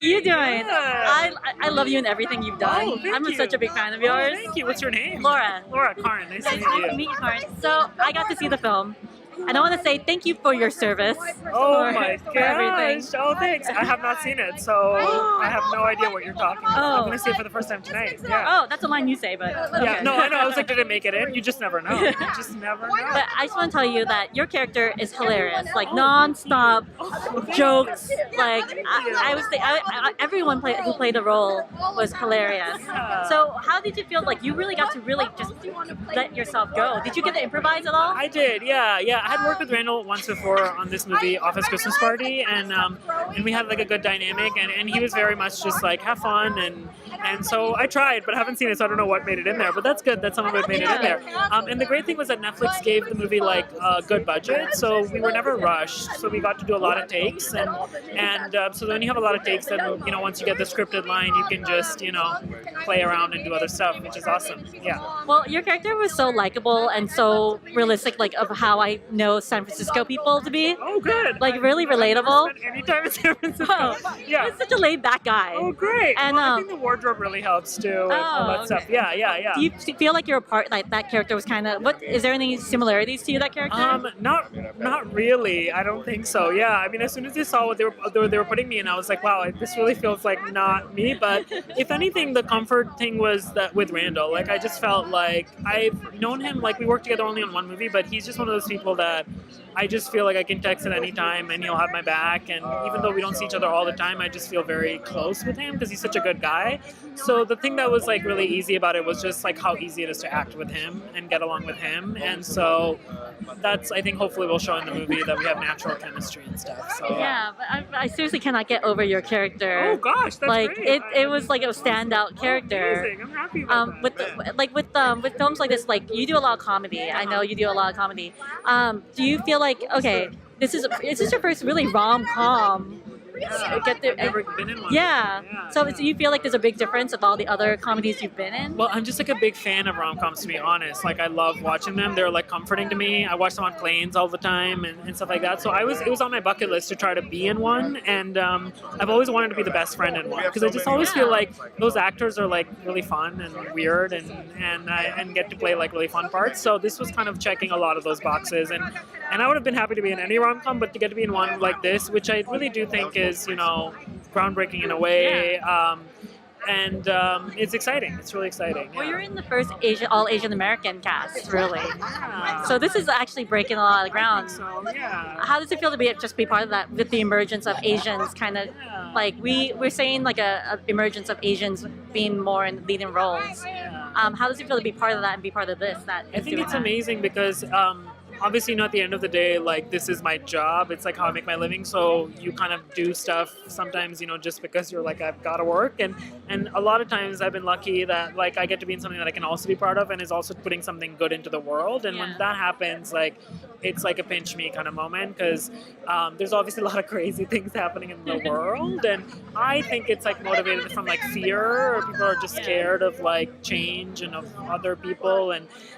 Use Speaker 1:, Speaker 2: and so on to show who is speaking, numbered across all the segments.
Speaker 1: you doing?
Speaker 2: Yeah.
Speaker 1: I love you and everything you've done.
Speaker 2: Oh, thank
Speaker 1: I'm
Speaker 2: you.
Speaker 1: such a big fan of yours.
Speaker 2: Oh, thank you. What's your name?
Speaker 1: Laura.
Speaker 2: Laura, Karan. Nice to
Speaker 1: Nice to meet you, Karan. So I got to see the film, and I want to say thank you for your service.
Speaker 2: Oh
Speaker 1: for,
Speaker 2: my
Speaker 1: for everything.
Speaker 2: gosh! Oh, thanks. I have not seen it, so I have no idea what you're talking about. I'm
Speaker 1: Oh.
Speaker 2: gonna see it for the first time tonight. Yeah.
Speaker 1: Oh, that's a line you say, but okay.
Speaker 2: Yeah. No, I know. I was like, did it make it in? You just never know. You just never know.
Speaker 1: But I just want to tell you that your character is hilarious, like non-stop jokes. Like everyone who played the role was hilarious.
Speaker 2: Yeah.
Speaker 1: So how did you feel? Like you really got to really just let yourself go. Did you get to improvise at all?
Speaker 2: I did, yeah. I had worked with Randall once before on this movie, Office Christmas Party, and we had like a good dynamic, and he was very much just like have fun, and so I tried, but I haven't seen it, so I don't know what made it in there. But that's good that some of it made it in there. And the great thing was that Netflix gave the movie like a good budget, so we were never rushed. So we got to do a lot of takes, and so when you have a lot of takes, then once you get the scripted line, you can just play around and do other stuff, which is awesome. Yeah.
Speaker 1: Well, your character was so likable and so realistic, like of how I know San Francisco people to be.
Speaker 2: Oh, good.
Speaker 1: Like really relatable.
Speaker 2: Anytime in San Francisco.
Speaker 1: Oh,
Speaker 2: Yeah.
Speaker 1: he's such a laid back guy.
Speaker 2: Oh, great.
Speaker 1: And
Speaker 2: I think the wardrobe really helps too, and all that stuff. Yeah.
Speaker 1: Do you feel like you're a part? Like that character was kind of. What is there any similarities to you, that character?
Speaker 2: Not really. I don't think so. Yeah. I mean, as soon as I saw what they were putting me in, I was like, wow, this really feels like not me. But if anything, the comfort thing was that with Randall, like I just felt like I've known him. Like we worked together only on one movie, but he's just one of those people that I just feel like I can text at any time and he'll have my back. And even though we don't see each other all the time, I just feel very close with him because he's such a good guy. So the thing that was like really easy about it was just like how easy it is to act with him and get along with him. And so that's, I think hopefully will show in the movie that we have natural chemistry and stuff. So
Speaker 1: yeah, but I seriously cannot get over your character.
Speaker 2: Oh gosh, that's
Speaker 1: like
Speaker 2: great.
Speaker 1: it was like a standout character.
Speaker 2: Amazing. I'm happy about
Speaker 1: that. With films like this, like you do a lot of comedy. I know you do a lot of comedy. Do you feel like this is your first really rom-com?
Speaker 2: I've never been in one.
Speaker 1: Yeah. So do you feel like there's a big difference of all the other comedies you've been in?
Speaker 2: Well, I'm just like a big fan of rom-coms, to be honest. Like I love watching them. They're like comforting to me. I watch them on planes all the time and stuff like that. So it was on my bucket list to try to be in one. And I've always wanted to be the best friend in one because I just always feel like those actors are like really fun and weird and get to play like really fun parts. So this was kind of checking a lot of those boxes. And I would have been happy to be in any rom-com, but to get to be in one like this, which I really do think is groundbreaking in a way, and it's exciting. It's really exciting.
Speaker 1: Well, you're in the first all Asian American cast, really. So this is actually breaking a lot of ground.
Speaker 2: So yeah.
Speaker 1: How does it feel to be part of that with the emergence of Asians? Kind of like we're saying like a emergence of Asians being more in leading roles. How does it feel to be part of that and be part of this?
Speaker 2: I think it's amazing because. Obviously, at the end of the day, like this is my job. It's like how I make my living. So you kind of do stuff sometimes, just because you're like, I've got to work. And a lot of times I've been lucky that like I get to be in something that I can also be part of and is also putting something good into the world. And when that happens, like it's like a pinch me kind of moment because there's obviously a lot of crazy things happening in the world. And I think it's like motivated from like fear, or people are just scared of like change and of other people.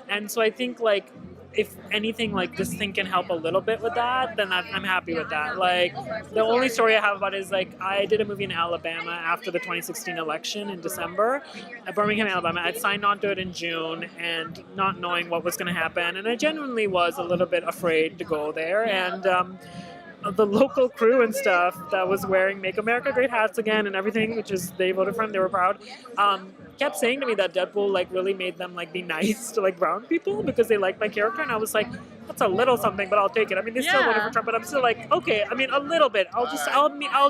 Speaker 2: And so I think like, if anything, like this thing can help a little bit with that, then I'm happy with that. Like the only story I have about it is like I did a movie in Alabama after the 2016 election in December, at Birmingham, Alabama. I'd signed on to it in June and not knowing what was going to happen, and I genuinely was a little bit afraid to go there. And the local crew and stuff that was wearing Make America Great hats again and everything, which is they voted for him, they were proud, kept saying to me that Deadpool like really made them like be nice to like brown people because they liked my character, and I was like, that's a little something, but I'll take it. I mean, they still voted for Trump, but I'm still like, okay, I mean, a little bit. I'll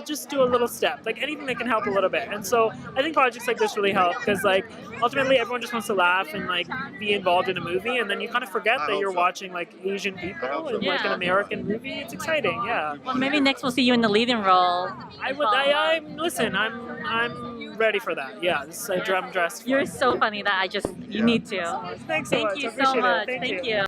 Speaker 2: just do a little step, like anything that can help a little bit. And so I think projects like this really help because like ultimately everyone just wants to laugh and like be involved in a movie, and then you kind of forget that you're watching like Asian people in like an American movie. It's exciting, yeah.
Speaker 1: Well, maybe next we'll see you in the leading role.
Speaker 2: Listen, I'm ready for that. Yeah, this is a drum dress.
Speaker 1: You're so funny that you need to.
Speaker 2: Thanks so much.
Speaker 1: Thank you so much. Thank you.